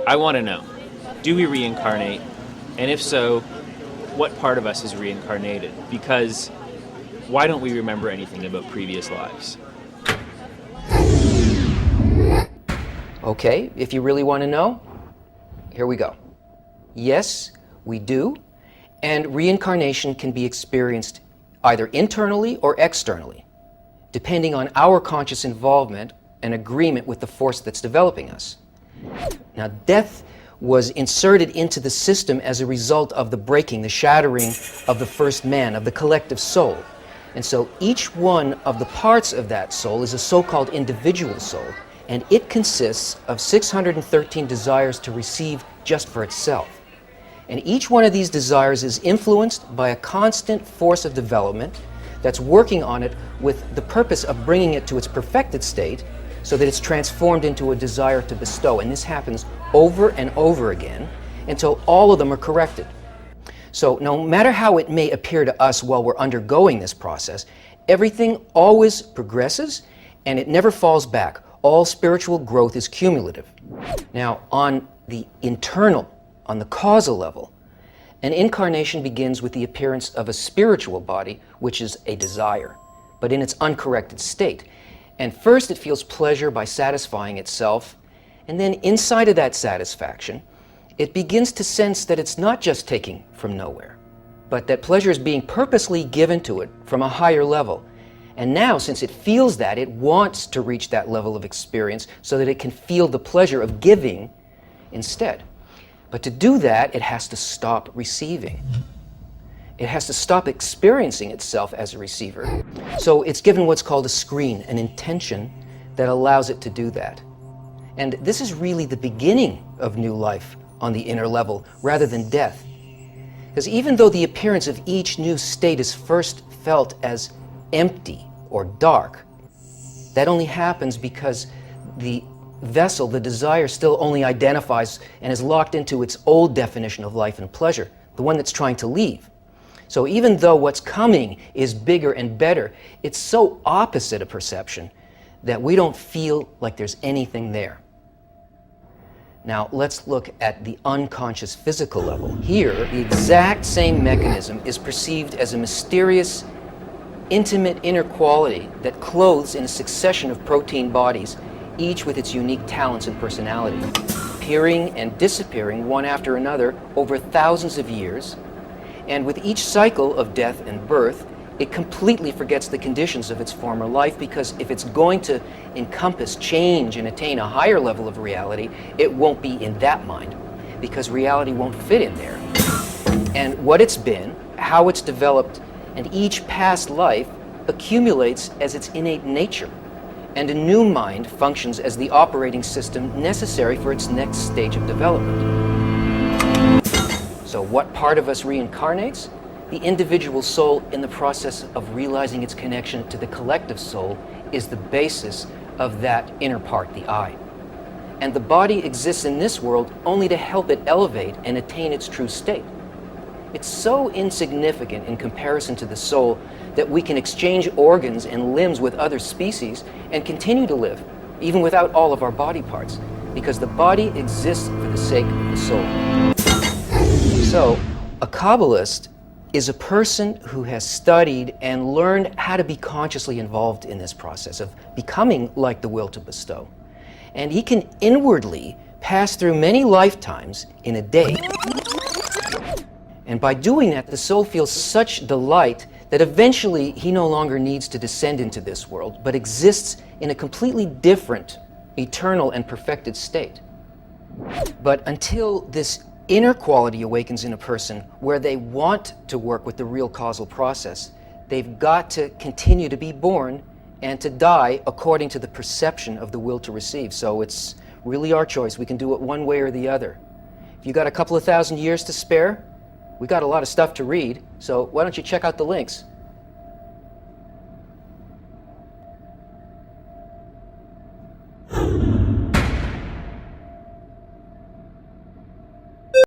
I want to know, do we reincarnate? And if so, what part of us is reincarnated? Because why don't we remember anything about previous lives? Okay, if you really want to know, here we go. Yes, we do, and reincarnation can be experienced either internally or externally, depending on our conscious involvement and agreement with the force that's developing us. Now, death was inserted into the system as a result of the breaking, the shattering of the first man, of the collective soul. And so each one of the parts of that soul is a so-called individual soul, and it consists of 613 desires to receive just for itself. And each one of these desires is influenced by a constant force of development that's working on it with the purpose of bringing it to its perfected state so that it's transformed into a desire to bestow. And this happens over and over again until all of them are corrected. So no matter how it may appear to us while we're undergoing this process, everything always progresses and it never falls back. All spiritual growth is cumulative. Now, on the internal, on the causal level, an incarnation begins with the appearance of a spiritual body, which is a desire, but in its uncorrected state. And first it feels pleasure by satisfying itself, and then inside of that satisfaction, it begins to sense that it's not just taking from nowhere, but that pleasure is being purposely given to it from a higher level. And now, since it feels that, it wants to reach that level of experience so that it can feel the pleasure of giving instead. But to do that, it has to stop receiving. It has to stop experiencing itself as a receiver. So it's given what's called a screen, an intention that allows it to do that. And this is really the beginning of new life on the inner level, rather than death. Because even though the appearance of each new state is first felt as empty or dark, that only happens because the vessel, the desire, still only identifies and is locked into its old definition of life and pleasure, the one that's trying to leave. So even though what's coming is bigger and better, it's so opposite a perception that we don't feel like there's anything there. Now let's look at the unconscious physical level. Here, the exact same mechanism is perceived as a mysterious, intimate inner quality that clothes in a succession of protein bodies, each with its unique talents and personality, appearing and disappearing one after another over thousands of years. And with each cycle of death and birth, it completely forgets the conditions of its former life, because if it's going to encompass change and attain a higher level of reality, it won't be in that mind, because reality won't fit in there. And what it's been, how it's developed, and each past life accumulates as its innate nature. And a new mind functions as the operating system necessary for its next stage of development. So what part of us reincarnates? The individual soul, in the process of realizing its connection to the collective soul, is the basis of that inner part, the I. And the body exists in this world only to help it elevate and attain its true state. It's so insignificant in comparison to the soul that we can exchange organs and limbs with other species and continue to live, even without all of our body parts, because the body exists for the sake of the soul. So, a Kabbalist is a person who has studied and learned how to be consciously involved in this process of becoming like the will to bestow. And he can inwardly pass through many lifetimes in a day. And by doing that, the soul feels such delight that eventually he no longer needs to descend into this world, but exists in a completely different, eternal and perfected state. But until this inner quality awakens in a person where they want to work with the real causal process, they've got to continue to be born and to die according to the perception of the will to receive. So it's really our choice. We can do it one way or the other. If you got a couple of thousand years to spare, we got a lot of stuff to read, so why don't you check out the links?